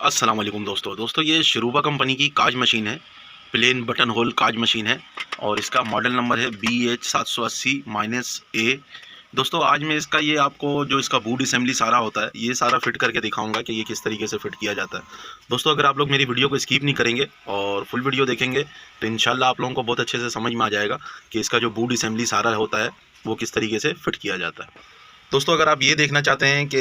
अस्सलाम वालेकुम दोस्तों ये शिरूबा कंपनी की काज मशीन है। प्लेन बटन होल काज मशीन है और इसका मॉडल नंबर है BH780-A। दोस्तों आज मैं इसका ये आपको जो इसका बूट असेंबली सारा होता है ये सारा फिट करके दिखाऊंगा कि ये किस तरीके से फिट किया जाता है। दोस्तों अगर आप लोग मेरी वीडियो को स्किप नहीं करेंगे और फुल वीडियो देखेंगे तो इंशाल्लाह आप लोगों को बहुत अच्छे से समझ में आ जाएगा कि इसका जो बूट असेंबली सारा होता है वो किस तरीके से फिट किया जाता है। दोस्तों अगर आप ये देखना चाहते हैं कि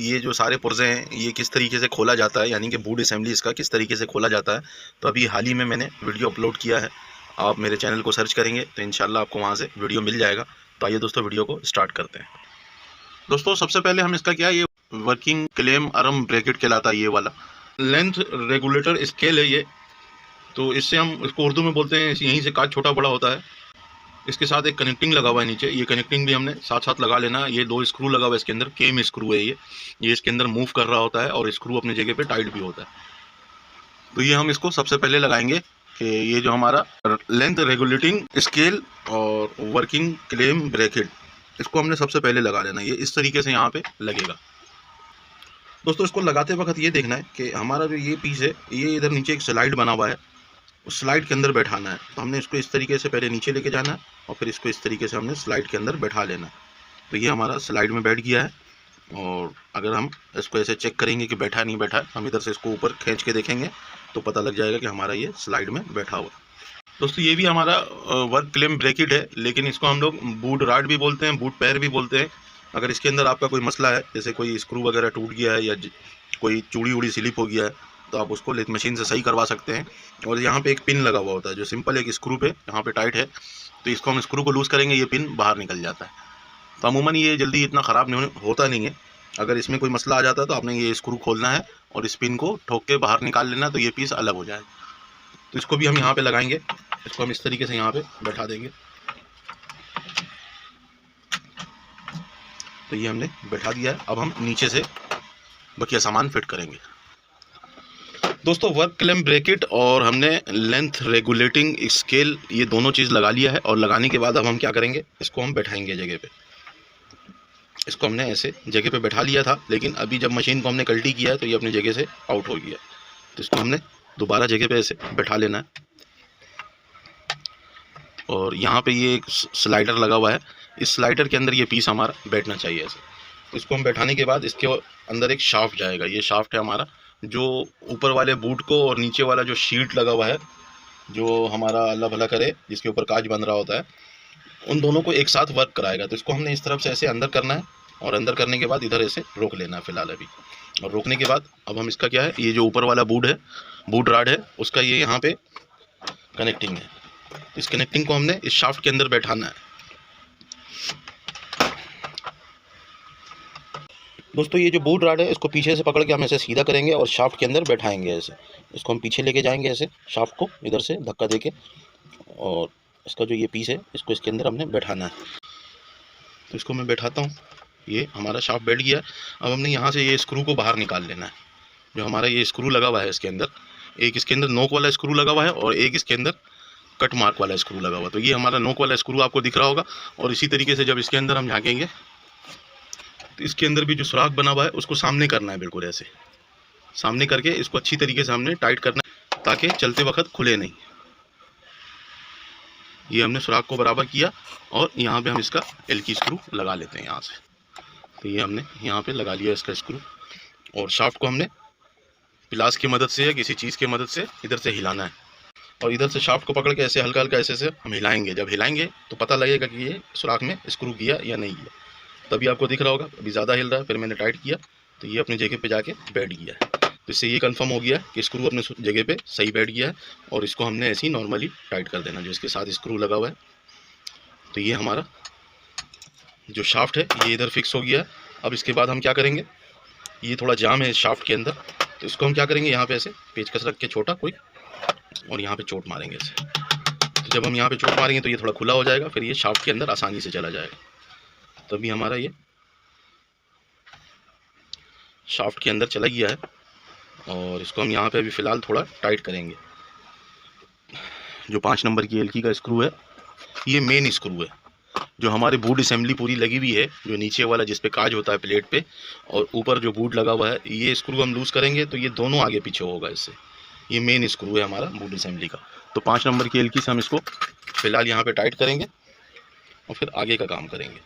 ये जो सारे पुर्जे हैं ये किस तरीके से खोला जाता है, यानी कि बूट असेंबली इसका किस तरीके से खोला जाता है, तो अभी हाल ही में मैंने वीडियो अपलोड किया है। आप मेरे चैनल को सर्च करेंगे तो इंशाल्लाह आपको वहाँ से वीडियो मिल जाएगा। तो आइए दोस्तों वीडियो को स्टार्ट करते हैं। दोस्तों सबसे पहले हम इसका क्या ये वर्किंग क्लेम आर्म ब्रैकेट कहलाता है, ये वाला लेंथ रेगुलेटर स्केल है ये। तो इससे हम इसको उर्दू में बोलते हैं, यहीं से काज छोटा बड़ा होता है। इसके साथ एक कनेक्टिंग लगा हुआ है नीचे, ये कनेक्टिंग भी हमने साथ साथ लगा लेना है। ये 2 स्क्रू लगा हुआ है इसके अंदर, केम स्क्रू है ये इसके अंदर मूव कर रहा होता है और स्क्रू अपनी जगह पे टाइट भी होता है। तो ये हम इसको सबसे पहले लगाएंगे कि ये जो हमारा लेंथ रेगुलेटिंग स्केल और वर्किंग क्लेम ब्रैकेट, इसको हमने सबसे पहले लगा लेना। ये इस तरीके से यहाँ पे लगेगा। दोस्तों इसको लगाते वक्त ये देखना है कि हमारा जो ये पीस है ये इधर नीचे एक स्लाइड बना हुआ है, उस स्लाइड के अंदर बैठाना है। तो हमने इसको इस तरीके से पहले नीचे लेके जाना है और फिर इसको इस तरीके से हमने स्लाइड के अंदर बैठा लेना है। तो ये हमारा स्लाइड में बैठ गया है। और अगर हम इसको ऐसे चेक करेंगे कि बैठा नहीं बैठा, हम इधर से इसको ऊपर खींच के देखेंगे तो पता लग जाएगा कि हमारा ये स्लाइड में बैठा हुआ है। दोस्तों ये भी हमारा वर्क क्लेम ब्रैकेट है, लेकिन इसको हम लोग बूट राड भी बोलते हैं, बूट पैर भी बोलते हैं। अगर इसके अंदर आपका कोई मसला है, जैसे कोई स्क्रू वगैरह टूट गया है या कोई चूड़ी उड़ी स्लिप हो गया है, तो आप उसको लेथ मशीन से सही करवा सकते हैं। और यहाँ पे एक पिन लगा हुआ होता है जो सिंपल एक स्क्रू पे यहाँ पे टाइट है, तो इसको हम स्क्रू को लूज़ करेंगे ये पिन बाहर निकल जाता है। तो अमूमन ये जल्दी इतना ख़राब नहीं होता नहीं है। अगर इसमें कोई मसला आ जाता है तो आपने ये स्क्रू खोलना है और इस पिन को ठोक के बाहर निकाल लेना, तो ये पीस अलग हो जाएगा। तो इसको भी हम यहाँ पे लगाएंगे, इसको हम इस तरीके से यहाँ पे बैठा देंगे। तो ये हमने बैठा दिया है। अब हम नीचे से बकिया सामान फिट करेंगे। दोस्तों वर्क क्लेम ब्रैकेट और हमने लेंथ रेगुलेटिंग स्केल ये दोनों चीज़ लगा लिया है। और लगाने के बाद अब हम क्या करेंगे, इसको हम बैठाएंगे जगह पे। इसको हमने ऐसे जगह पे बैठा लिया था, लेकिन अभी जब मशीन को हमने कल्टी किया है तो ये अपनी जगह से आउट हो गया। तो इसको हमने दोबारा जगह पे ऐसे बैठा लेना है। और यहाँ पे ये एक स्लाइडर लगा हुआ है, इस स्लाइडर के अंदर ये पीस हमारा बैठना चाहिए ऐसे। तो इसको हम बैठाने के बाद इसके अंदर एक शाफ्ट जाएगा। ये शाफ्ट है हमारा जो ऊपर वाले बूट को और नीचे वाला जो शीट लगा हुआ है जो हमारा अल्लाह भला करे जिसके ऊपर काज बन रहा होता है, उन दोनों को एक साथ वर्क कराएगा। तो इसको हमने इस तरफ से ऐसे अंदर करना है और अंदर करने के बाद इधर ऐसे रोक लेना है फिलहाल अभी। और रोकने के बाद अब हम इसका क्या है, ये जो ऊपर वाला बूट है, बूट राड है, उसका ये यहाँ पे कनेक्टिंग है। इस कनेक्टिंग को हमने इस शाफ्ट के अंदर बैठाना है। दोस्तों ये जो बूट राड है इसको पीछे से पकड़ के हम ऐसे सीधा करेंगे और शाफ्ट के अंदर बैठाएंगे ऐसे। इसको हम पीछे लेके जाएंगे ऐसे, शाफ्ट को इधर से धक्का देके, और इसका जो ये पीस है इसको इसके अंदर हमने बैठाना है। तो इसको मैं बैठाता हूँ, ये हमारा शाफ्ट बैठ गया। अब हमने यहाँ से ये स्क्रू को बाहर निकाल लेना है। जो हमारा ये स्क्रू लगा हुआ है इसके अंदर, एक इसके अंदर नोक वाला स्क्रू लगा हुआ है और एक इसके अंदर कट मार्क वाला स्क्रू लगा हुआ। तो ये हमारा नोक वाला स्क्रू आपको दिख रहा होगा। और इसी तरीके से जब इसके अंदर हम झाँकेंगे तो इसके अंदर भी जो सुराख बना हुआ है उसको सामने करना है, बिल्कुल ऐसे सामने करके इसको अच्छी तरीके से हमने टाइट करना है ताकि चलते वक्त खुले नहीं। ये हमने सुराख को बराबर किया और यहाँ पे हम इसका एल की स्क्रू लगा लेते हैं यहाँ से। तो ये हमने यहाँ पे लगा लिया इसका स्क्रू। और शाफ्ट को हमने पिलास की मदद से या किसी चीज़ की मदद से इधर से हिलाना है और इधर से शाफ्ट को पकड़ के ऐसे हल्का हल्का ऐसे से हम हिलाएंगे। जब हिलाएंगे तो पता लगेगा कि ये सुराख में स्क्रू किया या नहीं किया। तभी आपको दिख रहा होगा अभी ज़्यादा हिल रहा है, फिर मैंने टाइट किया तो ये अपनी जगह पे जाके बैठ गया है। तो इससे ये कंफर्म हो गया कि स्क्रू अपने जगह पे सही बैठ गया है। और इसको हमने ऐसे ही नॉर्मली टाइट कर देना जो इसके साथ स्क्रू लगा हुआ है। तो ये हमारा जो शाफ्ट है ये इधर फिक्स हो गया है। अब इसके बाद हम क्या करेंगे, ये थोड़ा जाम है इस शाफ्ट के अंदर, तो इसको हम क्या करेंगे, यहाँ पे ऐसे पेचकस रख के छोटा कोई, और यहाँ पे चोट मारेंगे ऐसे। तो जब हम यहाँ पे चोट मारेंगे तो ये थोड़ा खुला हो जाएगा, फिर ये शाफ्ट के अंदर आसानी से चला जाएगा। तभी हमारा ये शाफ्ट के अंदर चला गया है। और इसको हम यहाँ पे अभी फ़िलहाल थोड़ा टाइट करेंगे। जो 5 नंबर की एलकी का स्क्रू है ये मेन स्क्रू है। जो हमारे बूट असेंबली पूरी लगी हुई है, जो नीचे वाला जिस पे काज होता है प्लेट पे, और ऊपर जो बूट लगा हुआ है, ये स्क्रू हम लूज़ करेंगे तो ये दोनों आगे पीछे होगा इससे। ये मेन स्क्रू है हमारा बूट असेंबली का। तो 5 नंबर की एलकी से हम इसको फ़िलहाल यहाँ पे टाइट करेंगे और फिर आगे का काम करेंगे,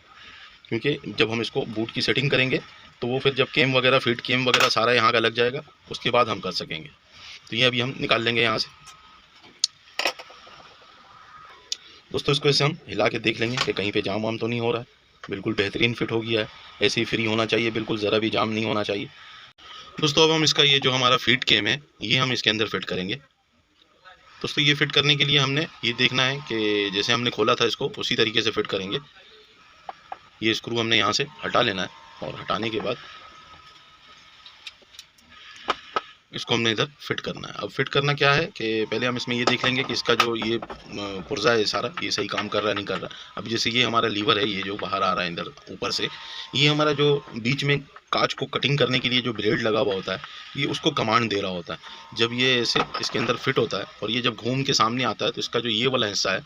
क्योंकि जब हम इसको बूट की सेटिंग करेंगे तो वो फिर जब केम वगैरह फिट केम वगैरह सारा यहाँ का लग जाएगा, उसके बाद हम कर सकेंगे। तो ये अभी हम निकाल लेंगे यहाँ से। दोस्तों इसको ऐसे हम हिला के देख लेंगे कि कहीं पे जाम वाम तो नहीं हो रहा है। बिल्कुल बेहतरीन फिट हो गया है, ऐसे ही फ्री होना चाहिए, बिल्कुल ज़रा भी जाम नहीं होना चाहिए। दोस्तों अब हम इसका ये जो हमारा फीट केम है ये हम इसके अंदर फिट करेंगे। दोस्तों ये फिट करने के लिए हमने ये देखना है कि जैसे हमने खोला था इसको उसी तरीके से फिट करेंगे। ये स्क्रू हमने यहाँ से हटा लेना है और हटाने के बाद इसको हमने इधर फिट करना है। अब फिट करना क्या है कि पहले हम इसमें ये देख लेंगे कि इसका जो ये पुर्जा है सारा ये सही काम कर रहा है नहीं कर रहा। अब जैसे ये हमारा लीवर है, ये जो बाहर आ रहा है इधर ऊपर से, ये हमारा जो बीच में कांच को कटिंग करने के लिए जो ब्लेड लगा हुआ होता है ये उसको कमांड दे रहा होता है। जब ये ऐसे इसके अंदर फिट होता है और ये जब घूम के सामने आता है तो इसका जो ये वाला हिस्सा है,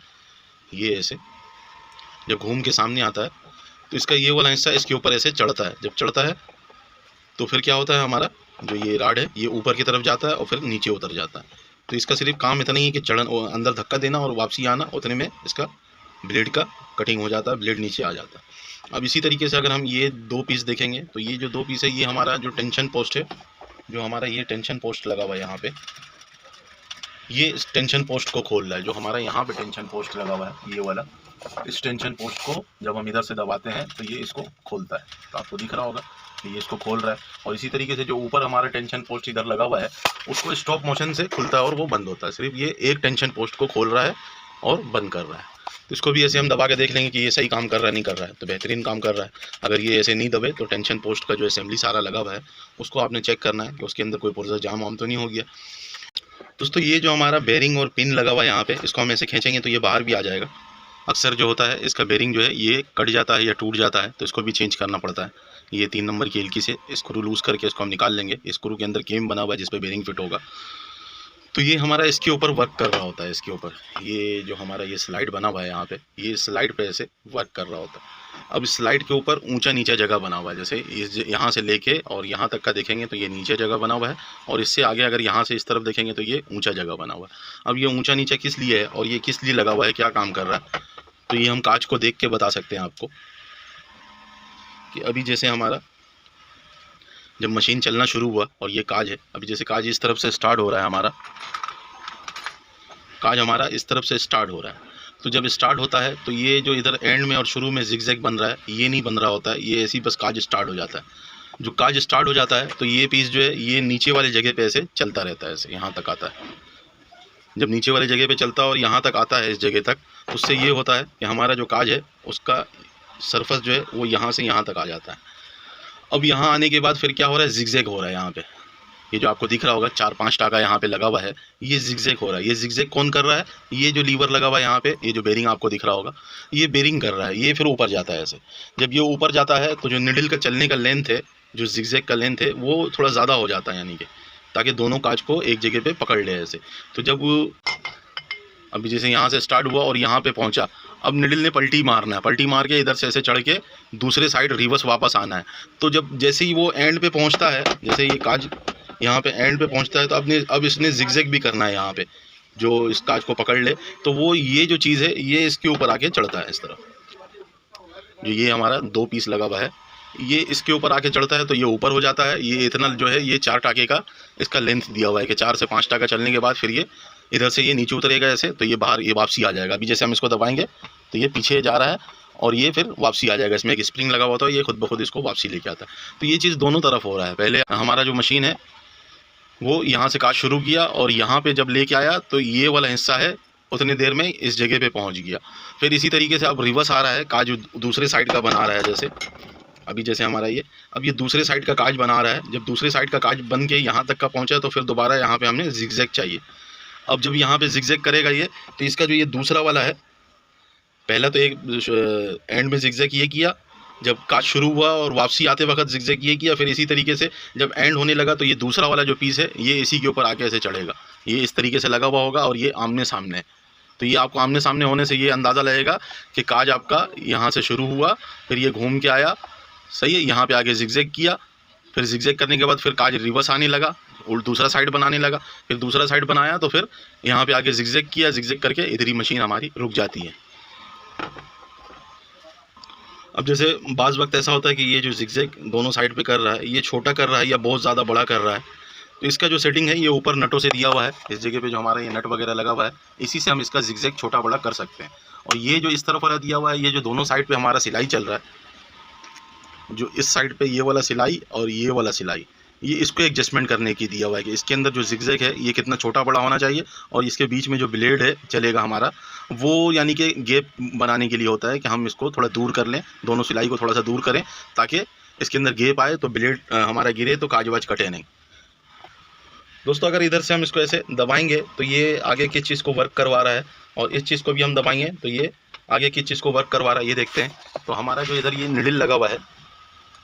ये ऐसे जब घूम के सामने आता है तो इसका ये वाला हिस्सा इसके ऊपर ऐसे चढ़ता है। जब चढ़ता है तो फिर क्या होता है, हमारा जो ये राड है ये ऊपर की तरफ जाता है और फिर नीचे उतर जाता है। तो इसका सिर्फ काम इतना ही है कि चढ़न अंदर धक्का देना और वापसी आना, उतने में इसका ब्लेड का कटिंग हो जाता है, ब्लेड नीचे आ जाता है। अब इसी तरीके से अगर हम ये 2 पीस देखेंगे तो ये जो 2 पीस है ये हमारा जो टेंशन पोस्ट है, जो हमारा ये टेंशन पोस्ट लगा हुआ है यहाँ पे, ये इस टेंशन पोस्ट को खोल रहा है। जो हमारा यहाँ पे टेंशन पोस्ट लगा हुआ है ये वाला, इस टेंशन पोस्ट को जब हम इधर से दबाते हैं तो ये इसको खोलता है। तो आपको दिख रहा होगा कि ये इसको खोल रहा है। और इसी तरीके से जो ऊपर हमारा टेंशन पोस्ट इधर लगा हुआ है उसको स्टॉप मोशन से खुलता है और वो बंद होता है। सिर्फ ये एक टेंशन पोस्ट को खोल रहा है और बंद कर रहा है। तो इसको भी ऐसे हम दबा के देख लेंगे कि ये सही काम कर रहा है नहीं कर रहा है। तो बेहतरीन काम कर रहा है। अगर ये ऐसे नहीं दबे तो टेंशन पोस्ट का जो असेंबली सारा लगा हुआ है उसको आपने चेक करना है कि उसके अंदर कोई पुर्जा जाम वाम तो नहीं हो गया। दोस्तों ये जो हमारा बेरिंग और पिन लगा हुआ है यहाँ पे, इसको हम ऐसे खींचेंगे तो ये बाहर भी आ जाएगा। अक्सर जो होता है इसका बेरिंग जो है ये कट जाता है या टूट जाता है तो इसको भी चेंज करना पड़ता है। ये 3 नंबर की एलकी से स्क्रू लूज़ करके इसको हम निकाल लेंगे। स्क्रू के अंदर केम बना हुआ है जिस पे बेरिंग फिट होगा। तो ये हमारा इसके ऊपर वर्क कर रहा होता है। इसके ऊपर ये जो हमारा ये स्लाइड बना हुआ है यहाँ पे, ये स्लाइड पे ऐसे वर्क कर रहा होता है। अब स्लाइड के ऊपर ऊंचा नीचा जगह बना हुआ है। जैसे इस यहाँ से लेके और यहाँ तक का देखेंगे तो ये नीचे जगह बना हुआ है, और इससे आगे अगर यहाँ से इस तरफ देखेंगे तो ये ऊंचा जगह बना हुआ है। अब ये ऊंचा नीचा किस लिए है और ये किस लिए लगा हुआ है, क्या काम कर रहा है, तो ये हम कांच को देख के बता सकते हैं आपको। कि अभी जैसे हमारा जब मशीन चलना शुरू हुआ और ये काज है, अभी जैसे काज इस तरफ से स्टार्ट हो रहा है, हमारा काज हमारा इस तरफ से स्टार्ट हो रहा है। तो जब स्टार्ट होता है तो ये जो इधर एंड में और शुरू में जिगजैग बन रहा है ये नहीं बन रहा होता है, ये ऐसी बस काज स्टार्ट हो जाता है। जो काज स्टार्ट हो जाता है तो ये पीस जो है ये नीचे वाले जगह पे ऐसे चलता रहता है, ऐसे यहाँ तक आता है। जब नीचे वाले जगह पे चलता है और यहाँ तक आता है इस जगह तक, उससे ये होता है कि हमारा जो काज है उसका सरफेस जो है वो यहाँ से यहाँ तक आ जाता है। अब यहाँ आने के बाद फिर क्या हो रहा है, जिगजैग हो रहा है। यहाँ पे ये जो आपको दिख रहा होगा 4-5 टाका यहाँ पे लगा हुआ है, ये जिगजैग हो रहा है। ये जिगजैग कौन कर रहा है, ये जो लीवर लगा हुआ है यहाँ पे, ये जो बेरिंग आपको दिख रहा होगा ये बेरिंग कर रहा है। ये फिर ऊपर जाता है ऐसे। जब ये ऊपर जाता है तो जो निडल का चलने का लेंथ है, जो जिगजैग का लेंथ है वो थोड़ा ज़्यादा हो जाता है, यानी कि ताकि दोनों काज को एक जगह पे पकड़ ले ऐसे। तो जब अभी जैसे यहाँ से स्टार्ट हुआ और यहाँ पे पहुँचा, अब निडल ने पलटी मारना है, पलटी मार के इधर से ऐसे चढ़ के दूसरे साइड रिवर्स वापस आना है। तो जब जैसे ही वो एंड पे पहुँचता है, जैसे ये काज यहाँ पे एंड पे पहुँचता है तो अब इसने जिगजैग भी करना है यहाँ पे, जो इस काज को पकड़ ले। तो वो ये जो चीज़ है ये इसके ऊपर आके चढ़ता है इस तरह। जो ये हमारा 2 पीस लगा हुआ है ये इसके ऊपर आके चढ़ता है तो ये ऊपर हो जाता है। ये इतना जो है ये 4 टाके का इसका लेंथ दिया हुआ है कि 4 से 5 टाका चलने के बाद फिर ये इधर से ये नीचे उतरेगा ऐसे, तो ये बाहर ये वापसी आ जाएगा। अभी जैसे हम इसको दबाएंगे तो ये पीछे जा रहा है और ये फिर वापसी आ जाएगा। इसमें एक स्प्रिंग लगा हुआ था, ये खुद ब खुद इसको वापसी लेके आता है। तो ये चीज़ दोनों तरफ हो रहा है। पहले हमारा जो मशीन है वो यहाँ से काज शुरू किया और यहाँ पे जब लेके आया तो ये वाला हिस्सा है उतनी देर में इस जगह पे पहुँच गया। फिर इसी तरीके से अब रिवर्स आ रहा है, काज दूसरे साइड का बना रहा है। जैसे अभी जैसे हमारा ये अब ये दूसरे साइड का काज बना रहा है। जब दूसरे साइड का काज बन के यहाँ तक का पहुँचा तो फिर दोबारा यहाँ पे हमने जिगजैग चाहिए। अब जब यहाँ पे जिगजैग करेगा ये, तो इसका जो ये दूसरा वाला है, पहला तो एक एंड में जिगजैग ये किया जब काज शुरू हुआ और वापसी आते वक्त जिगजैग ये किया। फिर इसी तरीके से जब एंड होने लगा तो ये दूसरा वाला जो पीस है ये इसी के ऊपर आके ऐसे चढ़ेगा। ये इस तरीके से लगा हुआ होगा और ये आमने सामने, तो ये आपको आमने सामने होने से ये अंदाज़ा लगेगा कि काज आपका यहाँ से शुरू हुआ, फिर ये घूम के आया, सही है, यहाँ पे आगे जिगजैग किया, फिर जिगजैग करने के बाद फिर काज रिवर्स आने लगा, और दूसरा साइड बनाने लगा, फिर दूसरा साइड बनाया, तो फिर यहाँ पे आगे जिगजैग किया, जिगजैग करके इधर ही मशीन हमारी रुक जाती है। अब जैसे बाज़ वक्त ऐसा होता है कि ये जो जिगजैग दोनों साइड पे कर रहा है, ये छोटा कर रहा है या बहुत ज़्यादा बड़ा कर रहा है, तो इसका जो सेटिंग है ये ऊपर नटों से दिया हुआ है। इस जगह पे जो हमारा ये नट वगैरह लगा हुआ है, इसी से हम इसका जिगजैग छोटा बड़ा कर सकते हैं। और ये जो इस तरफ वाला दिया हुआ है, ये जो दोनों साइड पे हमारा सिलाई चल रहा है, जो इस साइड पे ये वाला सिलाई और ये वाला सिलाई, ये इसको एडजस्टमेंट करने की दिया हुआ है कि इसके अंदर जो जिगजैग है ये कितना छोटा बड़ा होना चाहिए, और इसके बीच में जो ब्लेड है चलेगा हमारा, वो यानी कि गैप बनाने के लिए होता है कि हम इसको थोड़ा दूर कर लें, दोनों सिलाई को थोड़ा सा दूर करें ताकि इसके अंदर गैप आए तो ब्लेड हमारा गिरे तो काज वाज कटे नहीं। दोस्तों अगर इधर से हम इसको ऐसे दबाएंगे तो ये आगे किस चीज़ को वर्क करवा रहा है, और इस चीज़ को भी हम दबाएंगे तो ये आगे किस चीज़ को वर्क करवा रहा है, ये देखते हैं। तो हमारा जो इधर ये निडल लगा हुआ है,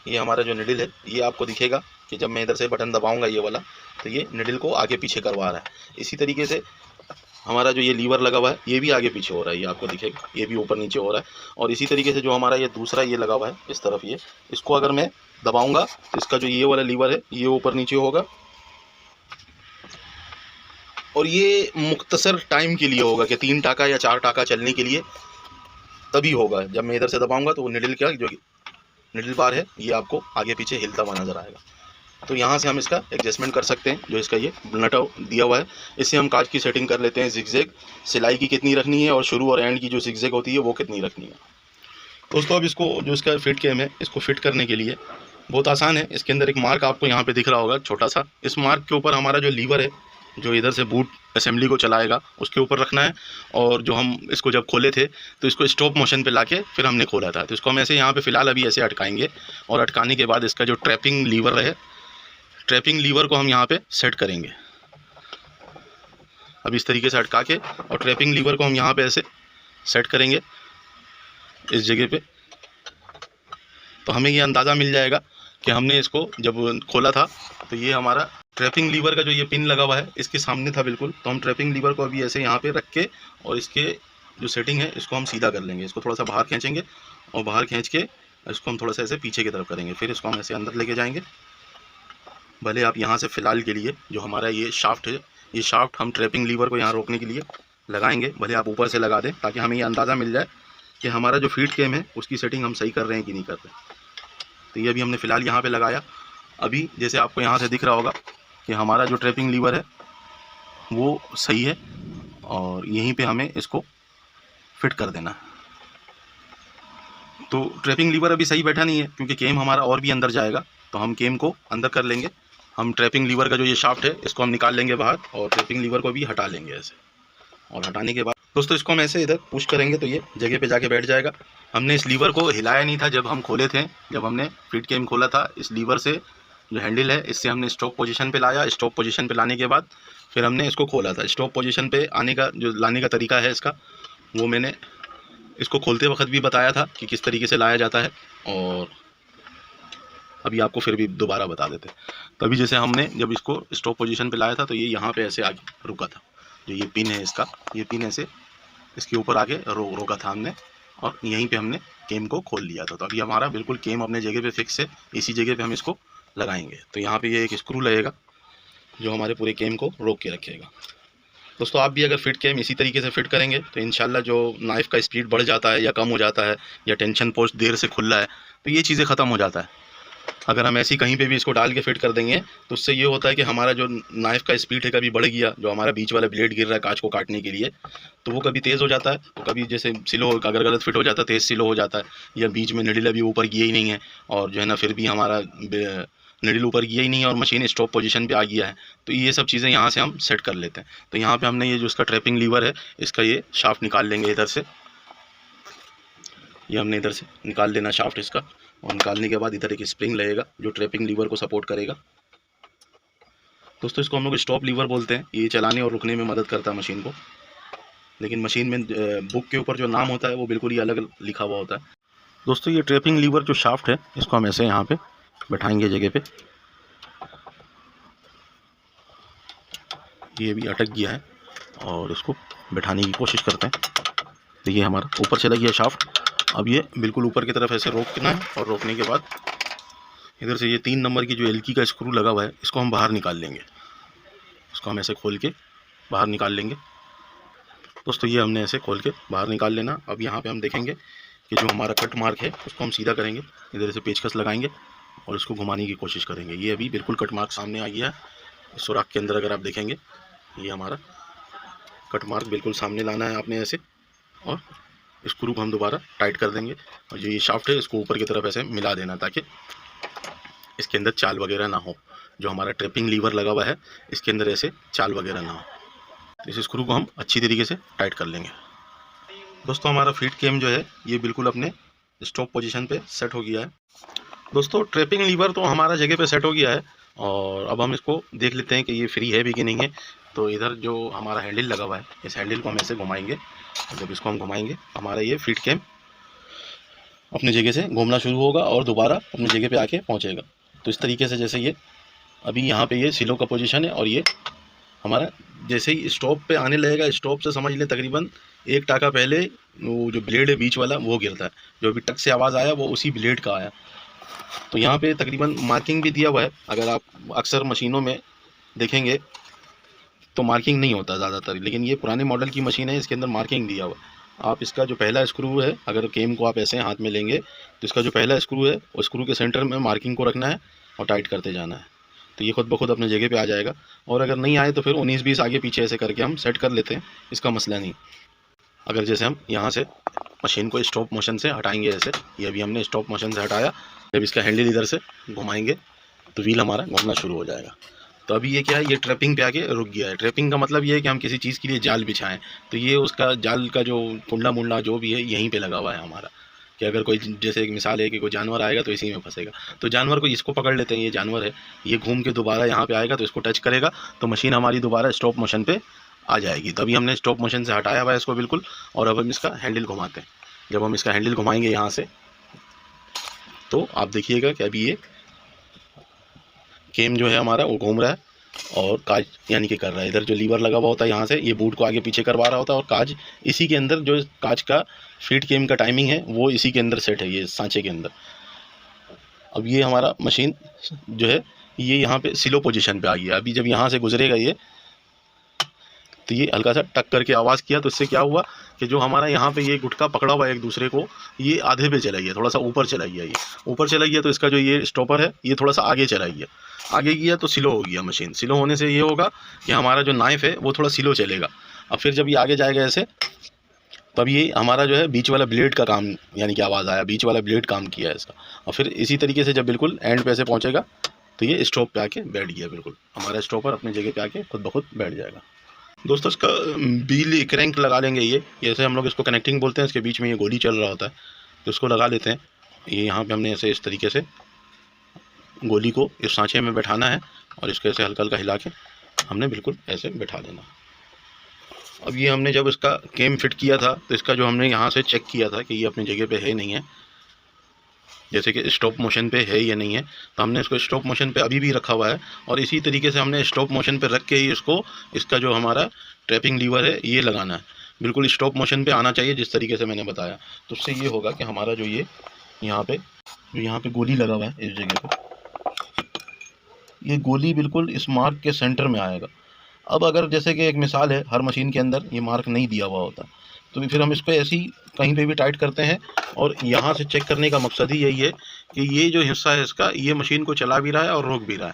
ये हमारा जो निडल है, ये आपको दिखेगा कि जब मैं इधर से बटन दबाऊंगा ये वाला, तो ये निडल को आगे पीछे करवा रहा है। इसी तरीके से हमारा जो ये लीवर लगा हुआ है, ये भी आगे पीछे हो रहा है, ये आपको दिखेगा, ये भी ऊपर नीचे हो रहा है। और इसी तरीके से जो हमारा ये दूसरा ये लगा हुआ है इस तरफ, ये इसको अगर मैं दबाऊंगा तो इसका जो ये वाला लीवर है ये ऊपर नीचे होगा, और ये मुख्तसर टाइम के लिए होगा कि 3 टाका या 4 टाका चलने के लिए तभी होगा। जब मैं इधर से दबाऊंगा तो वो निडल का जो निडल बार है ये आपको आगे पीछे हिलता हुआ नज़र आएगा। तो यहाँ से हम इसका एडजस्टमेंट कर सकते हैं, जो इसका ये नट दिया हुआ है, इससे हम काज की सेटिंग कर लेते हैं। जिगजैग सिलाई की कितनी रखनी है और शुरू और एंड की जो जिगजैग होती है वो कितनी रखनी है। दोस्तों अब इसको जो इसका फिट केम है, इसको फिट करने के लिए बहुत आसान है। इसके अंदर एक मार्क आपको यहाँ पे दिख रहा होगा छोटा सा, इस मार्क के ऊपर हमारा जो लीवर है जो इधर से बूट असेंबली को चलाएगा उसके ऊपर रखना है। और जो हम इसको जब खोले थे तो इसको स्टॉप मोशन पे लाके फिर हमने खोला था, तो इसको हम ऐसे यहाँ पे फ़िलहाल अभी ऐसे अटकाएंगे, और अटकाने के बाद इसका जो ट्रैपिंग लीवर है, ट्रैपिंग लीवर को हम यहाँ पे सेट करेंगे। अब इस तरीके से अटका के और ट्रैपिंग लीवर को हम यहाँ पे ऐसे सेट करेंगे इस जगह पे, तो हमें ये अंदाज़ा मिल जाएगा कि हमने इसको जब खोला था तो ये हमारा ट्रैपिंग लीवर का जो ये पिन लगा हुआ है इसके सामने था बिल्कुल। तो हम ट्रैपिंग लीवर को अभी ऐसे यहाँ पे रख के और इसके जो सेटिंग है इसको हम सीधा कर लेंगे। इसको थोड़ा सा बाहर खींचेंगे और बाहर खींच के इसको हम थोड़ा सा ऐसे पीछे की तरफ करेंगे, फिर इसको हम ऐसे अंदर लेके जाएंगे। भले आप यहाँ से फ़िलहाल के लिए जो हमारा ये शाफ्ट है, ये शाफ्ट हम ट्रैपिंग लीवर को यहाँ रोकने के लिए लगाएंगे, भले आप ऊपर से लगा दें ताकि हमें ये अंदाज़ा मिल जाए कि हमारा जो फीड केम है उसकी सेटिंग हम सही कर रहे हैं कि नहीं कर रहे। तो ये अभी हमने फ़िलहाल यहाँ पे लगाया। अभी जैसे आपको यहाँ से दिख रहा होगा कि हमारा जो ट्रैपिंग लीवर है वो सही है, और यहीं पे हमें इसको फिट कर देना है। तो ट्रैपिंग लीवर अभी सही बैठा नहीं है क्योंकि केम हमारा और भी अंदर जाएगा, तो हम केम को अंदर कर लेंगे। हम ट्रैपिंग लीवर का जो ये शाफ्ट है इसको हम निकाल लेंगे बाहर, और ट्रैपिंग लीवर को भी हटा लेंगे ऐसे। और हटाने के बाद दोस्तों इसको हम ऐसे इधर पुश करेंगे तो ये जगह पे जाके बैठ जाएगा। हमने इस लीवर को हिलाया नहीं था जब हम खोले थे, जब हमने फीड केम खोला था, इस लीवर से जो हैंडल है इससे हमने स्टॉप पोजीशन पे लाया। स्टॉप पोजीशन पे लाने के बाद फिर हमने इसको खोला था। स्टॉप पोजीशन पे आने का जो लाने का तरीका है इसका, वो मैंने इसको खोलते वक्त भी बताया था कि किस तरीके से लाया जाता है, और अभी आपको फिर भी दोबारा बता देते। तभी जैसे हमने जब इसको स्टॉप पोजीशन पे लाया था तो ये यहाँ पे ऐसे आगे रुका था, जो ये पिन है इसका, ये पिन ऐसे इसके ऊपर आगे रोका था हमने, और यहीं पे हमने केम को खोल लिया था। तो अभी हमारा बिल्कुल केम अपने जगह पे फिक्स है। इसी जगह पे हम इसको लगाएंगे, तो यहाँ पे ये एक स्क्रू लगेगा जो हमारे पूरे केम को रोक के रखेगा। दोस्तों आप भी अगर फिट केम इसी तरीके से फिट करेंगे तो इंशाल्लाह जो नाइफ़ का स्पीड बढ़ जाता है या कम हो जाता है, या टेंशन पोस्ट देर से खुल रहा है, तो ये चीज़ें ख़त्म हो जाता है। अगर हम ऐसी कहीं पे भी इसको डाल के फिट कर देंगे तो उससे ये होता है कि हमारा जो नाइफ़ का स्पीड है कभी बढ़ गया, जो हमारा बीच वाला ब्लेड गिर रहा है कांच को काटने के लिए, तो वो कभी तेज़ हो जाता है, तो कभी जैसे स्लो, अगर गलत फिट हो जाता है तेज़ स्लो हो जाता है, या बीच में निडल अभी ऊपर गया ही नहीं है और जो है ना फिर भी हमारा निडल ऊपर गया ही नहीं है और मशीन स्टॉप पोजीशन पे आ गया है, तो ये सब चीज़ें यहाँ से हम सेट कर लेते हैं। तो यहाँ पे हमने ये जो इसका ट्रैपिंग लीवर है इसका ये शाफ्ट निकाल लेंगे इधर से, ये हमने इधर से निकाल लेना शाफ्ट इसका, और निकालने के बाद इधर एक स्प्रिंग लगेगा जो ट्रैपिंग लीवर को सपोर्ट करेगा। दोस्तों इसको हम लोग स्टॉप लीवर बोलते हैं, ये चलाने और रुकने में मदद करता है मशीन को, लेकिन मशीन में बुक के ऊपर जो नाम होता है वो बिल्कुल ही अलग लिखा हुआ होता है। दोस्तों ये ट्रैपिंग लीवर जो शाफ्ट है इसको हम ऐसे यहाँ पे बैठाएंगे जगह पे, ये भी अटक गया है, और इसको बैठाने की कोशिश करते हैं। देखिए हमारा ऊपर चला गया शाफ्ट। अब ये बिल्कुल ऊपर की तरफ ऐसे रोकना है और रोकने के बाद इधर से ये 3 नंबर की जो एलकी का स्क्रू लगा हुआ है इसको हम बाहर निकाल लेंगे। इसको हम ऐसे खोल के बाहर निकाल लेंगे। दोस्तों ये हमने ऐसे खोल के बाहर निकाल लेना। अब यहाँ पे हम देखेंगे कि जो हमारा कट मार्क है उसको हम सीधा करेंगे, इधर से पेचकस लगाएंगे और उसको घुमाने की कोशिश करेंगे। ये अभी बिल्कुल कट मार्क सामने आ गया है। सुराख के अंदर अगर आप देखेंगे ये हमारा कट मार्क बिल्कुल सामने लाना है आपने ऐसे, और स्क्रू को हम दोबारा टाइट कर देंगे। और जो ये शाफ्ट है इसको ऊपर की तरफ ऐसे मिला देना ताकि इसके अंदर चाल वगैरह ना हो। जो हमारा ट्रैपिंग लीवर लगा हुआ है इसके अंदर ऐसे चाल वगैरह ना हो। तो इस स्क्रू को हम अच्छी तरीके से टाइट कर लेंगे। दोस्तों हमारा फीड केम जो है ये बिल्कुल अपने स्टॉप पोजीशन पे सेट हो गया है। दोस्तों ट्रैपिंग लीवर तो हमारा जगह पे सेट हो गया है और अब हम इसको देख लेते हैं कि ये फ्री है भी कि नहीं है। तो इधर जो हमारा हैंडल लगा हुआ है इस हैंडल को हम ऐसे घुमाएंगे। जब इसको हम घुमाएंगे हमारा ये फीड केम अपनी जगह से घूमना शुरू होगा और दोबारा अपनी जगह पे आके पहुंचेगा। तो इस तरीके से जैसे ये अभी यहाँ पे ये सिलो का पोजीशन है और ये हमारा जैसे ही स्टॉप पे आने लगेगा, स्टॉप से समझ ले तकरीबन 1 टाका पहले वो जो ब्लेड है बीच वाला वो गिरता है। जो अभी टक से आवाज़ आया वो उसी ब्लेड का आया। तो यहाँ पे तकरीबन मार्किंग भी दिया हुआ है। अगर आप अक्सर मशीनों में देखेंगे तो मार्किंग नहीं होता ज़्यादातर, लेकिन ये पुराने मॉडल की मशीन है इसके अंदर मार्किंग दिया हुआ है। आप इसका जो पहला स्क्रू है, अगर केम को आप ऐसे हाथ में लेंगे तो इसका जो पहला स्क्रू है उस स्क्रू के सेंटर में मार्किंग को रखना है और टाइट करते जाना है। तो ये खुद ब खुद अपने जगह पे आ जाएगा। और अगर नहीं आए तो फिर 19-20 आगे पीछे ऐसे करके हम सेट कर लेते हैं, इसका मसला नहीं। अगर जैसे हम यहाँ से मशीन को स्टॉप मोशन से हटाएंगे, ऐसे ये अभी हमने स्टॉप मोशन से हटाया, जब इसका हैंडल इधर से घुमाएंगे तो व्हील हमारा घूमना शुरू हो जाएगा। तो अभी ये क्या है, ये ट्रैपिंग पे आके रुक गया है। ट्रैपिंग का मतलब ये है कि हम किसी चीज़ के लिए जाल बिछाएं तो ये उसका जाल का जो कुंडा मुंडा जो भी है यहीं पे लगा हुआ है हमारा। कि अगर कोई जैसे एक मिसाल है कि कोई जानवर आएगा तो इसी में फंसेगा, तो जानवर को इसको पकड़ लेते हैं। ये जानवर है, ये घूम के दोबारा यहाँ पे आएगा तो इसको टच करेगा तो मशीन हमारी दोबारा स्टॉप मोशन पे आ जाएगी। तो अभी हमने स्टॉप मोशन से हटाया हुआ है इसको बिल्कुल, और अब हम इसका हैंडल घुमाते हैं। जब हम इसका हैंडल घुमाएंगे यहाँ से तो आप देखिएगा कि अभी ये केम जो है हमारा वो घूम रहा है और काज यानी कि कर रहा है। इधर जो लीवर लगा हुआ होता है यहाँ से ये बूट को आगे पीछे करवा रहा होता है और काज इसी के अंदर, जो काज का फीड केम का टाइमिंग है वो इसी के अंदर सेट है, ये सांचे के अंदर। अब ये हमारा मशीन जो है ये यहाँ पे स्लो पोजीशन पे आ गया। अभी जब यहाँ से गुजरेगा ये तो ये हल्का सा टक करके आवाज़ किया तो इससे क्या हुआ कि जो हमारा यहाँ पे ये गुटका पकड़ा हुआ है एक दूसरे को, ये आधे पे चला गया, थोड़ा सा ऊपर चला गया। ये ऊपर चला गया तो इसका जो ये स्टॉपर है ये थोड़ा सा आगे चला गया। आगे गया तो स्लो हो गया मशीन। स्लो होने से ये होगा कि हमारा जो नाइफ है वो थोड़ा स्लो चलेगा। अब फिर जब ये आगे जाएगा ऐसे, तब ये हमारा जो है बीच वाला ब्लेड का काम, यानी कि आवाज़ आया, बीच वाला ब्लेड काम किया है इसका। और फिर इसी तरीके से जब बिल्कुल एंड पे ऐसे पहुँचेगा तो ये स्टॉप पे आके बैठ गया। बिल्कुल हमारा स्टॉपर अपनी जगह पे आके खुद ब खुद बैठ जाएगा। दोस्तों इसका बील क्रैंक लगा लेंगे। ये जैसे हम लोग इसको कनेक्टिंग बोलते हैं, इसके बीच में ये गोली चल रहा होता है तो इसको लगा लेते हैं। ये यहाँ पे हमने ऐसे इस तरीके से गोली को इस सांचे में बैठाना है और इसको ऐसे हल्का हल्का हिला के हमने बिल्कुल ऐसे बैठा देना। अब ये हमने जब इसका केम फिट किया था तो इसका जो हमने यहाँ से चेक किया था कि ये अपनी जगह पे है नहीं है, जैसे कि स्टॉप मोशन पे है या नहीं है, तो हमने इसको स्टॉप मोशन पे अभी भी रखा हुआ है। और इसी तरीके से हमने स्टॉप मोशन पे रख के ही इसको, इसका जो हमारा ट्रैपिंग लीवर है ये लगाना है। बिल्कुल स्टॉप मोशन पे आना चाहिए जिस तरीके से मैंने बताया। तो उससे ये होगा कि हमारा जो ये यहाँ पे गोली लगा हुआ है इस जगह पे, ये गोली बिल्कुल इस मार्क के सेंटर में आएगा। अब अगर जैसे कि एक मिसाल है, हर मशीन के अंदर ये मार्क नहीं दिया हुआ होता तो फिर हम इसको ऐसी कहीं पे भी टाइट करते हैं। और यहाँ से चेक करने का मकसद ही यही है कि ये जो हिस्सा है इसका, ये मशीन को चला भी रहा है और रोक भी रहा है।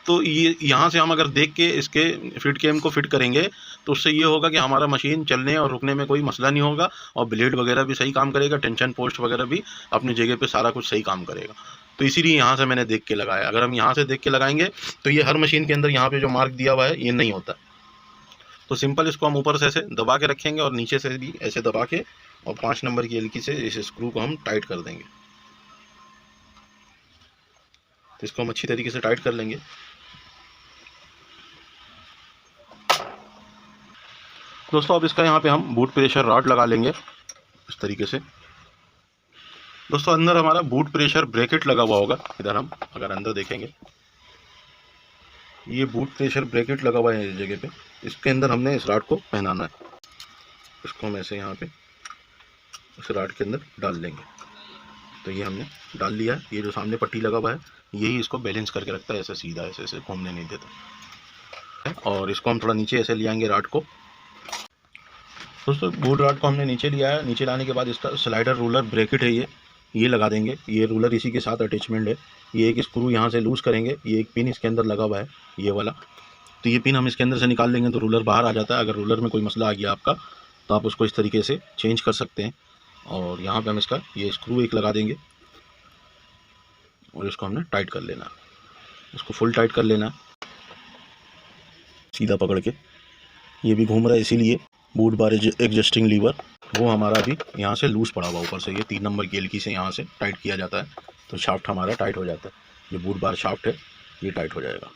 तो ये यहाँ से हम अगर देख के इसके फीड केम को फिट करेंगे तो उससे ये होगा कि हमारा मशीन चलने और रुकने में कोई मसला नहीं होगा और ब्लेड वगैरह भी सही काम करेगा, टेंशन पोस्ट वगैरह भी अपनी जगह पे सारा कुछ सही काम करेगा। तो इसीलिए यहाँ से मैंने देख के लगाया। अगर हम यहाँ से देख के लगाएंगे तो ये हर मशीन के अंदर यहाँ पे जो मार्क दिया हुआ है ये नहीं होता। तो सिंपल इसको हम ऊपर से ऐसे दबा के रखेंगे और नीचे से भी ऐसे दबा के और 5 नंबर की एलकी से इस स्क्रू को हम टाइट कर देंगे। तो इसको हम अच्छी तरीके से टाइट कर लेंगे। दोस्तों अब इसका यहाँ पे हम बूट प्रेशर रॉड लगा लेंगे इस तरीके से। दोस्तों अंदर हमारा बूट प्रेशर ब्रैकेट लगा हुआ होगा। इधर हम अगर अंदर देखेंगे ये बूट प्रेशर ब्रैकेट लगा हुआ है इस जगह पे, इसके अंदर हमने इस रॉड को पहनाना है। इसको हम ऐसे यहाँ पे उस राड के अंदर डाल देंगे। तो ये हमने डाल लिया है। ये जो सामने पट्टी लगा हुआ है यही इसको बैलेंस करके रखता है, ऐसे सीधा ऐसे ऐसे घूमने नहीं देता। और इसको हम थोड़ा नीचे ऐसे ले आएंगे राड को। दोस्तों बोर्ड राड को हमने नीचे लिया है। नीचे लाने के बाद इसका स्लाइडर रूलर ब्रैकेट है ये लगा देंगे। ये रूलर इसी के साथ अटैचमेंट है। ये एक स्क्रू यहाँ से लूज़ करेंगे, ये एक पिन इसके अंदर लगा हुआ है ये वाला। तो ये पिन हम इसके अंदर से निकाल लेंगे तो रूलर बाहर आ जाता है। अगर रूलर में कोई मसला आ गया आपका तो आप उसको इस तरीके से चेंज कर सकते हैं। और यहाँ पे हम इसका ये स्क्रू एक लगा देंगे और इसको हमने टाइट कर लेना, इसको फुल टाइट कर लेना सीधा पकड़ के। ये भी घूम रहा है इसीलिए बूट बार एडजस्टिंग लीवर वो हमारा भी यहाँ से लूज़ पड़ा हुआ ऊपर से। ये 3 नंबर की एलकी से यहाँ से टाइट किया जाता है तो शाफ्ट हमारा टाइट हो जाता है। जो बूट बार शाफ्ट है ये टाइट हो जाएगा।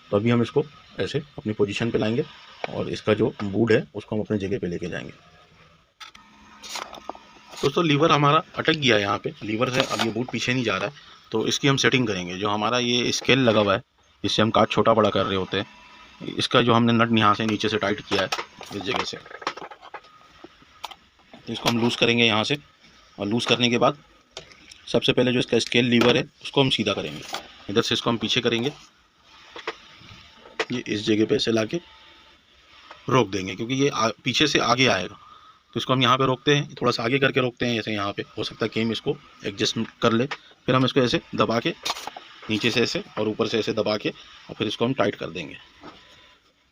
तो अभी हम इसको ऐसे अपनी पोजीशन पे लाएंगे और इसका जो बूट है उसको हम अपनी जगह पे लेके जाएंगे। दोस्तों लीवर हमारा अटक गया है यहाँ पे, लीवर से अब ये बूट पीछे नहीं जा रहा है। तो इसकी हम सेटिंग करेंगे। जो हमारा ये स्केल लगा हुआ है जिससे हम काट छोटा बड़ा कर रहे होते हैं, इसका जो हमने नट यहाँ से नीचे से टाइट किया है इस जगह से, तो इसको हम लूज़ करेंगे यहाँ से। और लूज़ करने के बाद सबसे पहले जो इसका स्केल लीवर है उसको हम सीधा करेंगे। इधर से इसको हम पीछे करेंगे, ये इस जगह पे ऐसे लाके रोक देंगे क्योंकि ये पीछे से आगे आएगा। तो इसको हम यहाँ पे रोकते हैं, थोड़ा सा आगे करके रोकते हैं ऐसे। यहाँ पे हो सकता है कि हम इसको एडजस्ट कर ले। फिर हम इसको ऐसे दबा के नीचे से ऐसे और ऊपर से ऐसे दबा के और फिर इसको हम टाइट कर देंगे।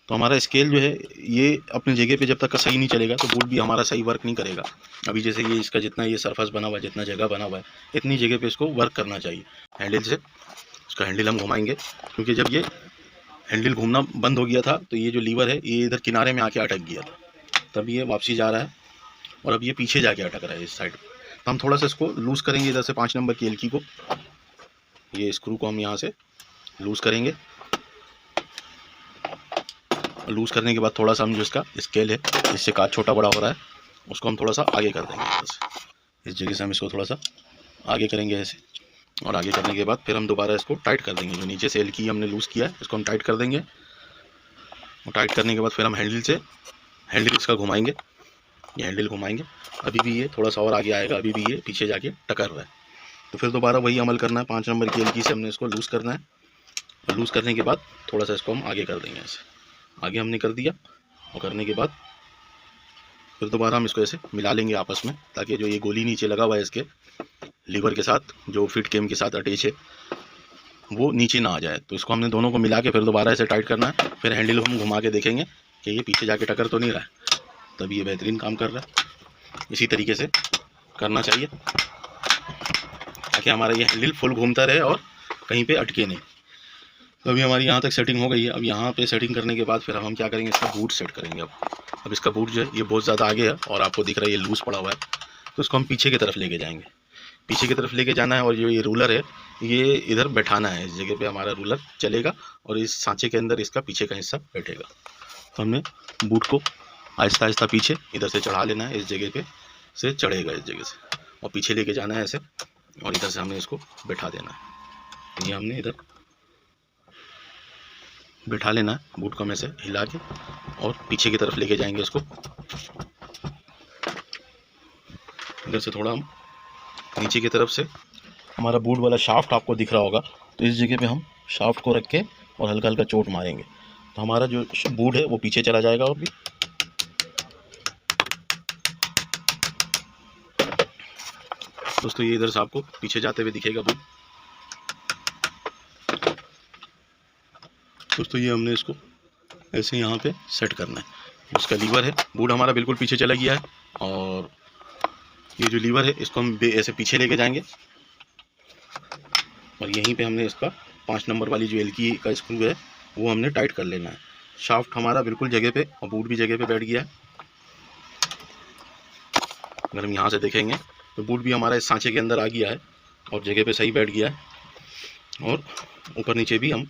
तो हमारा स्केल जो है ये अपनी जगह पे जब तक का सही नहीं चलेगा तो बूट भी हमारा सही वर्क नहीं करेगा। अभी जैसे ये इसका जितना ये सरफेस बना हुआ है, जितना जगह बना हुआ है, इतनी जगह पे इसको वर्क करना चाहिए। हैंडल से इसका हैंडल हम घुमाएंगे क्योंकि जब ये हैंडल घूमना बंद हो गया था तो ये जो लीवर है ये इधर किनारे में आके अटक गया था, तब ये वापसी जा रहा है और अब ये पीछे जाके अटक रहा है इस साइड। तो हम थोड़ा सा इसको लूज़ करेंगे इधर से 5 नंबर की एलकी को। ये स्क्रू को हम यहाँ से लूज़ करेंगे। लूज़ करने के बाद थोड़ा सा हम जो इसका स्केल है इससे काट छोटा बड़ा हो रहा है उसको हम थोड़ा सा आगे कर देंगे। बस इस जगह से हम इसको थोड़ा सा आगे करेंगे ऐसे। और आगे करने के बाद फिर हम दोबारा इसको टाइट कर देंगे। जो नीचे से एलकी हमने लूज़ किया है इसको हम टाइट कर देंगे। और टाइट करने के बाद फिर हम हैंडल इसका घुमाएंगे। ये हैंडल घुमाएंगे, अभी भी ये थोड़ा सा और आगे आएगा, अभी भी ये पीछे जाके टकर रहा है। तो फिर दोबारा वही अमल करना है। 5 नंबर की एलकी से हमने इसको लूज़ करना है और लूज़ करने के बाद थोड़ा सा इसको हम आगे कर देंगे ऐसे। आगे हमने कर दिया और करने के बाद फिर दोबारा हम इसको ऐसे मिला लेंगे आपस में, ताकि जो ये गोली नीचे लगा हुआ है इसके लीवर के साथ जो फिट केम के साथ अटैच है वो नीचे ना आ जाए। तो इसको हमने दोनों को मिला के फिर दोबारा ऐसे टाइट करना है। फिर हैंडल हम घुमा के देखेंगे कि ये पीछे जाके टक्कर तो नहीं रहा है, तभी ये बेहतरीन काम कर रहा है। इसी तरीके से करना चाहिए ताकि हमारा ये हैंडल फुल घूमता रहे और कहीं पे अटके नहीं। तो अभी हमारी यहाँ तक सेटिंग हो गई है। अब यहाँ पे सेटिंग करने के बाद फिर हम क्या करेंगे, इसका बूट सेट करेंगे। अब इसका बूट जो है ये बहुत ज़्यादा आगे है और आपको दिख रहा है ये लूज़ पड़ा हुआ है। तो इसको हम पीछे की तरफ लेके जाएंगे, पीछे की तरफ लेके जाना है। और जो ये रूलर है ये इधर बैठाना है, इस जगह पे हमारा रूलर चलेगा और इस सांचे के अंदर इसका पीछे का हिस्सा बैठेगा। तो हमने बूट को आहिस्ता आहिस्ता पीछे इधर से चढ़ा लेना है, इस जगह पे से चढ़ेगा इस जगह से और पीछे लेके जाना है ऐसे। और इधर से हमने इसको बैठा देना है। ये हमने इधर बैठा लेना है बूट को हम ऐसे हिला के और पीछे की तरफ लेके जाएंगे इसको। इधर से थोड़ा हम नीचे की तरफ से हमारा बूट वाला शाफ्ट आपको दिख रहा होगा, तो इस जगह पे हम शाफ्ट को रख के और हल्का हल्का चोट मारेंगे तो हमारा जो बूट है वो पीछे चला जाएगा। और भी दोस्तों ये इधर से आपको पीछे जाते हुए दिखेगा बूट। दोस्तों ये हमने इसको ऐसे यहाँ पे सेट करना है। उसका लीवर है, बूट हमारा बिल्कुल पीछे चला गया है और ये जो लीवर है इसको हम ऐसे पीछे लेके जाएंगे और यहीं पे हमने इसका 5 नंबर वाली जो एलकी का स्क्रू है वो हमने टाइट कर लेना है। शाफ्ट हमारा बिल्कुल जगह पे और बूट भी जगह पे बैठ गया है। अगर हम यहाँ से देखेंगे तो बूट भी हमारा इस सांचे के अंदर आ गया है और जगह पे सही बैठ गया है। और ऊपर नीचे भी हम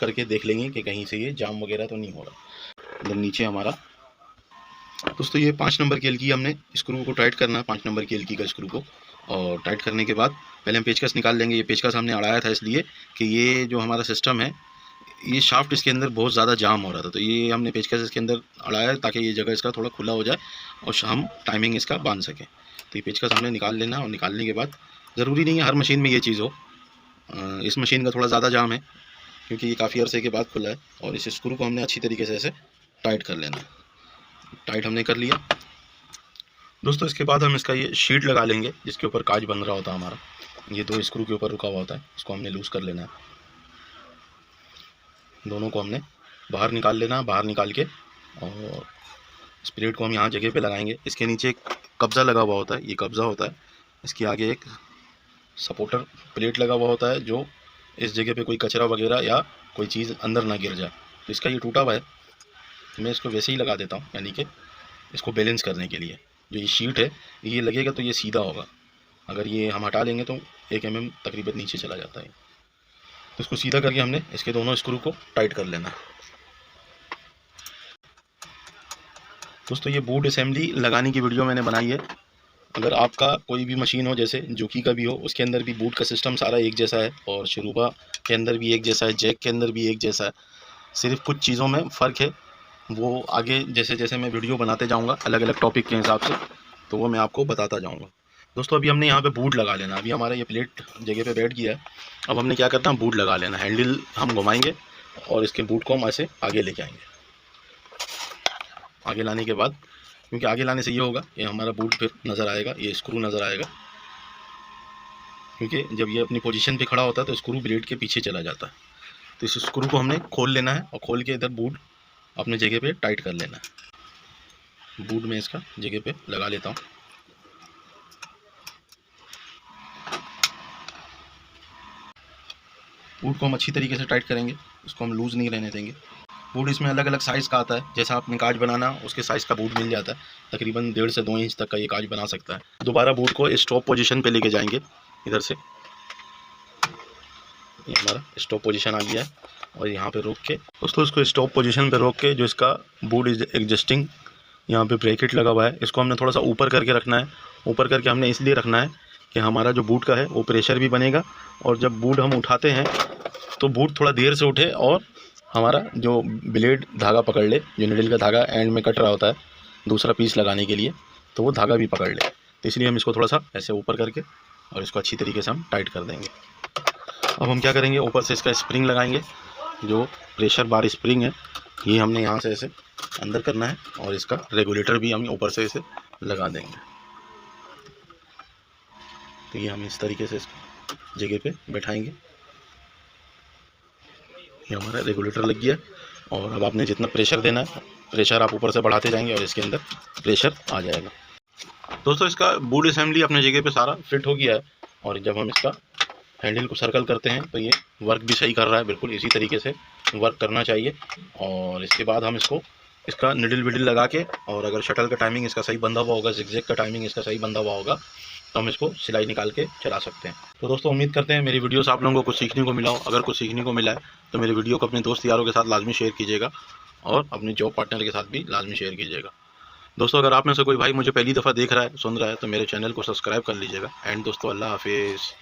करके देख लेंगे कि कहीं से ये जाम वगैरह तो नहीं हो रहा। इधर नीचे हमारा दोस्तों ये 5 नंबर की एलकी हमने स्क्रू को टाइट करना है, 5 नंबर की एलकी का स्क्रू को। और टाइट करने के बाद पहले हम पेचकस निकाल लेंगे। ये पेचकस हमने अड़ाया था इसलिए कि ये जो हमारा सिस्टम है ये शाफ्ट इसके अंदर बहुत ज़्यादा जाम हो रहा था, तो ये हमने पेचकस इसके अंदर अड़ाया ताकि ये जगह इसका थोड़ा खुला हो जाए और हम टाइमिंग इसका बांध सकें। तो ये पेचकस हमने निकाल लेना, और निकालने के बाद ज़रूरी नहीं है हर मशीन में ये चीज़ हो, इस मशीन का थोड़ा ज़्यादा जाम है क्योंकि ये काफ़ी अरसे के बाद खुला है। और इस स्क्रू को हमने अच्छी तरीके से ऐसे टाइट कर लेना। टाइट हमने कर लिया दोस्तों। इसके बाद हम इसका ये शीट लगा लेंगे जिसके ऊपर काज बन रहा होता है हमारा। ये 2 स्क्रू के ऊपर रुका हुआ होता है, इसको हमने लूज़ कर लेना है। दोनों को हमने बाहर निकाल लेना। बाहर निकाल के और इस प्लेट को हम यहाँ जगह पे लगाएंगे। इसके नीचे एक कब्ज़ा लगा हुआ होता है, ये कब्ज़ा होता है। इसके आगे एक सपोर्टर प्लेट लगा हुआ होता है जो इस जगह पे कोई कचरा वगैरह या कोई चीज़ अंदर ना गिर जाए। तो इसका ये टूटा हुआ है, मैं इसको वैसे ही लगा देता हूँ, यानी कि इसको बैलेंस करने के लिए। जो ये शीट है ये लगेगा तो ये सीधा होगा, अगर ये हम हटा लेंगे तो 1 mm तकरीबन नीचे चला जाता है। तो इसको सीधा करके हमने इसके दोनों स्क्रू को टाइट कर लेना। दोस्तों ये बूट असेंबली लगाने की वीडियो मैंने बनाई है। अगर आपका कोई भी मशीन हो, जैसे जोकी का भी हो, उसके अंदर भी बूट का सिस्टम सारा एक जैसा है, और शरूबा के अंदर भी एक जैसा है, जैक के अंदर भी एक जैसा है। सिर्फ कुछ चीज़ों में फ़र्क है, वो आगे जैसे जैसे मैं वीडियो बनाते जाऊंगा अलग अलग टॉपिक के हिसाब से, तो वो मैं आपको बताता जाऊंगा। दोस्तों अभी हमने यहाँ पे बूट लगा लेना। अभी हमारा ये प्लेट जगह पे बैठ गया है। अब हमने क्या करना है, बूट लगा लेना। हैंडल हम घुमाएंगे और इसके बूट को हम ऐसे आगे लेके आएंगे। आगे लाने के बाद, क्योंकि आगे लाने से ये होगा कि हमारा बूट फिर नज़र आएगा, ये स्क्रू नज़र आएगा। क्योंकि जब ये अपनी पोजीशन पे खड़ा होता है तो स्क्रू ब्लेड के पीछे चला जाता है। तो इस स्क्रू को हमने खोल लेना है और खोल के इधर बूट अपने जगह पे टाइट कर लेना है। बूट में इसका जगह पे लगा लेता हूँ। बूट को हम अच्छी तरीके से टाइट करेंगे, उसको हम लूज़ नहीं रहने देंगे। बूट इसमें अलग अलग साइज़ का आता है, जैसा आपने काज बनाना उसके साइज़ का बूट मिल जाता है। तकरीबन 1.5 से 2 इंच तक का ये काज बना सकता है। दोबारा बूट को स्टॉप पोजीशन पे लेके जाएंगे। इधर से ये हमारा स्टॉप पोजीशन आ गया है, और यहाँ पे रोक के दोस्तों इसको स्टॉप पोजीशन पे रोक के जो इसका बूट एडजस्टिंग यहाँ पे ब्रैकेट लगा हुआ है, इसको हमने थोड़ा सा ऊपर करके रखना है। ऊपर करके हमने इसलिए रखना है कि हमारा जो बूट का है वो प्रेशर भी बनेगा, और जब बूट हम उठाते हैं तो बूट थोड़ा देर से उठे और हमारा जो ब्लेड धागा पकड़ ले, जो निडल का धागा एंड में कट रहा होता है दूसरा पीस लगाने के लिए, तो वो धागा भी पकड़ ले। तो इसलिए हम इसको थोड़ा सा ऐसे ऊपर करके और इसको अच्छी तरीके से हम टाइट कर देंगे। अब हम क्या करेंगे, ऊपर से इसका स्प्रिंग लगाएंगे। जो प्रेशर बार स्प्रिंग है ये हमने यहाँ से ऐसे अंदर करना है, और इसका रेगुलेटर भी हम ऊपर से इसे लगा देंगे। तो ये हम इस तरीके से इसको जगह पे बैठाएंगे। ये हमारा रेगुलेटर लग गया, और अब आपने जितना प्रेशर देना है प्रेशर आप ऊपर से बढ़ाते जाएंगे और इसके अंदर प्रेशर आ जाएगा। दोस्तों इसका बूट असेंबली अपने जगह पे सारा फिट हो गया है, और जब हम इसका हैंडल को सर्कल करते हैं तो ये वर्क भी सही कर रहा है, बिल्कुल इसी तरीके से वर्क करना चाहिए। और इसके बाद हम इसका निडल विडल लगा के, और अगर शटल का टाइमिंग इसका सही बंधा हुआ होगा, जिगजैग का टाइमिंग इसका सही बंधा हुआ होगा, तो हम इसको सिलाई निकाल के चला सकते हैं। तो दोस्तों उम्मीद करते हैं मेरी वीडियो से आप लोगों को कुछ सीखने को मिला हो। अगर कुछ सीखने को मिला है तो मेरी वीडियो को अपने दोस्त यारों के साथ लाजमी शेयर कीजिएगा, और अपने जॉब पार्टनर के साथ भी लाजमी शेयर कीजिएगा। दोस्तों अगर आप में से कोई भाई मुझे पहली दफ़ा देख रहा है, सुन रहा है, तो मेरे चैनल को सब्सक्राइब कर लीजिएगा। एंड दोस्तों अल्लाह हाफिज़।